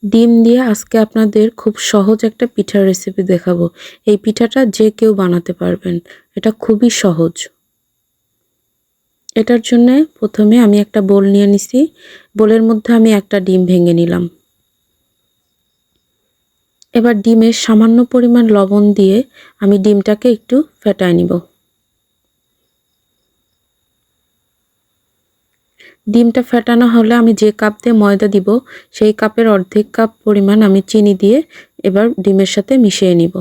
ডিম দিয়ে আজকে আপনাদের খুব সহজ একটা পিঠার রেসিপি দেখাবো। এই পিঠাটা যে কেউ বানাতে পারবেন। এটা খুবই সহজ। এটার জন্যে প্রথমে আমি একটা বোল নিয়ে নিছি। বোলের মধ্যে আমি একটা ডিম ভেঙে নিলাম। এবার ডিমের সামান্য পরিমাণ লবণ দিয়ে আমি ডিমটাকে একটু ফেটায় নিব। ডিমটা ফেটানো হলে আমি যে কাপ দিয়ে ময়দা দিব সেই কাপের অর্ধেক কাপ পরিমাণ আমি চিনি দিয়ে এবার ডিমের সাথে মিশিয়ে নিব।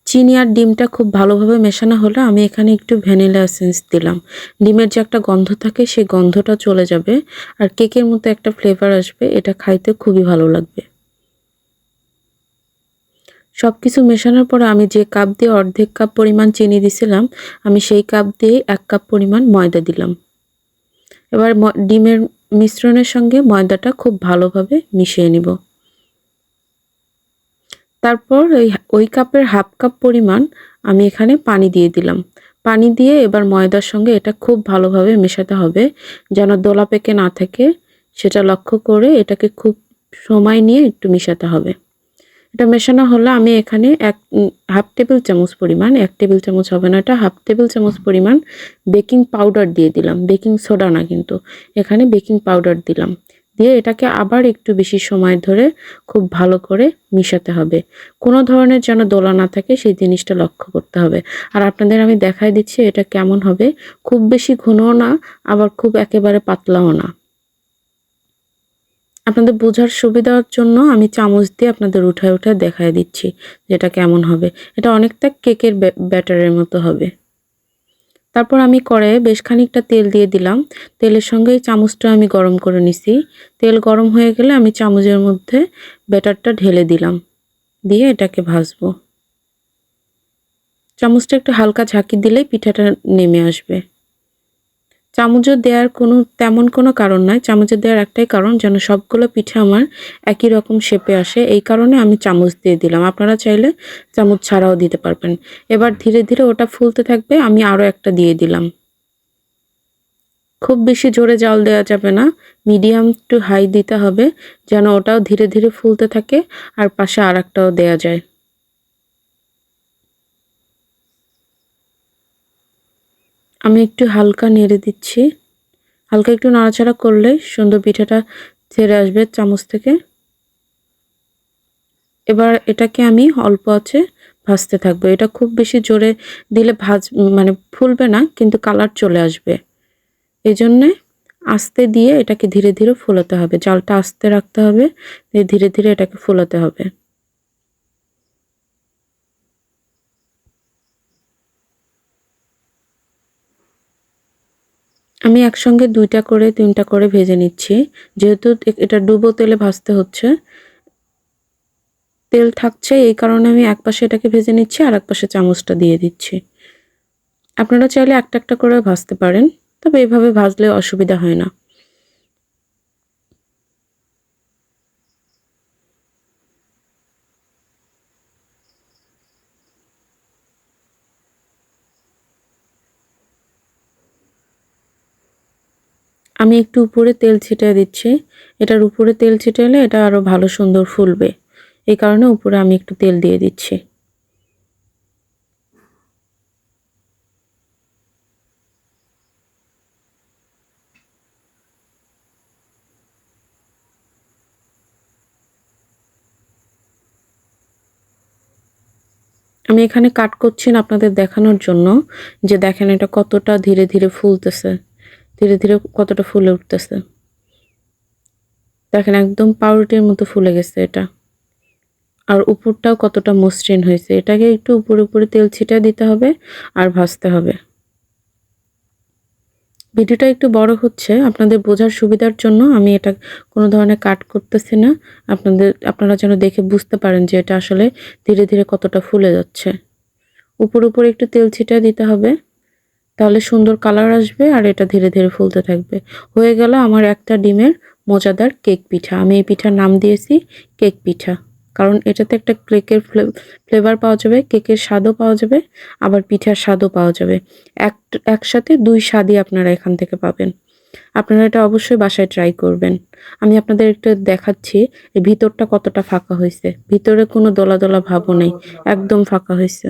চিনি আর ডিমটা খুব ভালোভাবে মেশানো হলে আমি এখানে একটু ভ্যানিলা এসেন্স দিলাম। ডিমের যে একটা গন্ধ থাকে সেই গন্ধটা চলে যাবে আর কেকের মতো একটা ফ্লেভার আসবে। এটা খাইতে খুবই ভালো লাগবে। সবকিছু মেশানোর পরে আমি যে কাপ দিয়ে অর্ধেক কাপ পরিমাণ চিনি দিছিলাম আমি সেই কাপ দিয়ে 1 কাপ পরিমাণ ময়দা দিলাম। এবার ডিমের মিশ্রণের সঙ্গে ময়দাটা খুব ভালোভাবে মিশিয়ে নিব। তারপর ওই কাপের হাফ কাপ পরিমাণ আমি এখানে পানি দিয়ে দিলাম। পানি দিয়ে এবার ময়দার সঙ্গে এটা খুব ভালোভাবে মেশাতে হবে যেন দলা পেকে না থাকে সেটা লক্ষ্য করে এটাকে খুব সময় নিয়ে একটু মেশাতে হবে। এটা মেশানো হলে আমি এখানে হাফ টেবিল চামচ পরিমাণ, 1 টেবিল চামচ হবে না, এটা হাফ টেবিল চামচ পরিমাণ বেকিং পাউডার দিয়ে দিলাম। বেকিং সোডা না কিন্তু, এখানে বেকিং পাউডার দিলাম। দিয়ে এটাকে আবার একটু বেশি সময় ধরে খুব ভালো করে মিশাতে হবে। কোনো ধরনের যেন দোলা না থাকে সেই জিনিসটা লক্ষ্য করতে হবে। আর আপনাদের আমি দেখাই দিচ্ছি এটা কেমন হবে। খুব বেশি ঘনও না আবার খুব একেবারে পাতলাও না। আপনাদের বোঝার সুবিধার জন্য আমি চামচ দিয়ে আপনাদের উঠায় উঠায় দেখায় দিচ্ছি যেটা কেমন হবে। এটা অনেকটা কেকের ব্যাটারের মতো হবে। তারপর আমি কড়াইয়ে বেশ খানিকটা তেল দিয়ে দিলাম। তেলের সঙ্গে এই চামচটা আমি গরম করে নিছি। তেল গরম হয়ে গেলে আমি চামচের মধ্যে ব্যাটারটা ঢেলে দিলাম। দিয়ে এটাকে ভাজবো। চামচটা একটু হালকা ঝাঁকি দিলেই পিঠাটা নেমে আসবে। চামচে দেওয়ার তেমন কোনো কারণ নাই। চামচে দেওয়ার একটাই কারণ যেন সবগুলো পিঠা আমার একই রকম শেপে আসে। এই কারণে আমি চামচ দিয়ে দিলাম। আপনারা চাইলে চামচ ছাড়াও দিতে পারবেন। এবার ধীরে ধীরে ওটা ফুলতে থাকবে। আমি আরও একটা দিয়ে দিলাম। খুব বেশি জোরে জাল দেওয়া যাবে না। মিডিয়াম টু হাই দিতে হবে যেন ওটাও ধীরে ধীরে ফুলতে থাকে আর পাশে আরেকটাও দেয়া যায়। আমি একটু হালকা নেড়ে দিচ্ছি। হালকা একটু নাড়াচাড়া করলে সুন্দর পিঠাটা ছেড়ে আসবে চামচ থেকে। এবার এটাকে আমি অল্প আঁচে ভাজতে থাকবো। এটা খুব বেশি জোরে দিলে মানে ফুলবে না কিন্তু কালার চলে আসবে। এজন্যে আস্তে দিয়ে এটাকে ধীরে ধীরে ফোলাতে হবে। জালটা আস্তে রাখতে হবে। ধীরে ধীরে এটাকে ফোলাতে হবে। আমি একসঙ্গে 2টা করে 3টা করে ভেজে নিচ্ছি। যেহেতু এটা ডুবো তেলে ভাজতে হচ্ছে, তেল থাকছে এই কারণে আমি একপাশে এটাকে ভেজে নিচ্ছি আর একপাশে চামচটা দিয়ে দিচ্ছি। আপনারা চাইলে একটা একটা করে ভাজতে পারেন, তবে এভাবে ভাজলে অসুবিধা হয় না। আমি একটু উপরে তেল ছিটিয়ে দিচ্ছি। এটার উপরে তেল ছিটালে এটা আরো ভালো সুন্দর ফুলবে। এই কারণে উপরে আমি একটু তেল দিয়ে দিচ্ছি। আমি এখানে কাট করছি না আপনাদের দেখানোর জন্য যে দেখেন এটা কতটা ধীরে ধীরে ফুলতেছে। ধীরে ধীরে কতটা ফুলে উঠতেছে। দেখেন একদম পাউরুটির মতো ফুলে গেছে এটা। আর উপরটাও কতটা মসৃণ হয়েছে। এটাকে একটু উপরে উপরে তেল ছিটিয়ে দিতে হবে আর ভাজতে হবে। ভিডিওটা একটু বড় হচ্ছে আপনাদের বোঝার সুবিধার জন্য আমি এটা কোনো ধরনের কাট করতেছি না। আপনারা যেন দেখে বুঝতে পারেন যে এটা আসলে ধীরে ধীরে কতটা ফুলে যাচ্ছে। উপরে একটু তেল ছিটিয়ে দিতে হবে। তাহলে সুন্দর কালার আসবে আর এটা ধীরে ধীরে ফুলতে থাকবে। হয়ে গেল আমার একটা ডিমের মজাদার কেক পিঠা। আমি এই পিঠার নাম দিয়েছি কেক পিঠা। কারণ এটাতে একটা কেকের ফ্লেভার পাওয়া যাবে, কেকের স্বাদও পাওয়া যাবে, আবার পিঠার স্বাদও পাওয়া যাবে। একসাথে 2 স্বাদই আপনারা এখান থেকে পাবেন। আপনারা এটা অবশ্যই বাসায় ট্রাই করবেন। আমি আপনাদের একটু দেখাচ্ছি এই ভিতরটা কতটা ফাঁকা হয়েছে। ভিতরে কোনো দলা দলা ভাবও নেই, একদম ফাঁকা হয়েছে।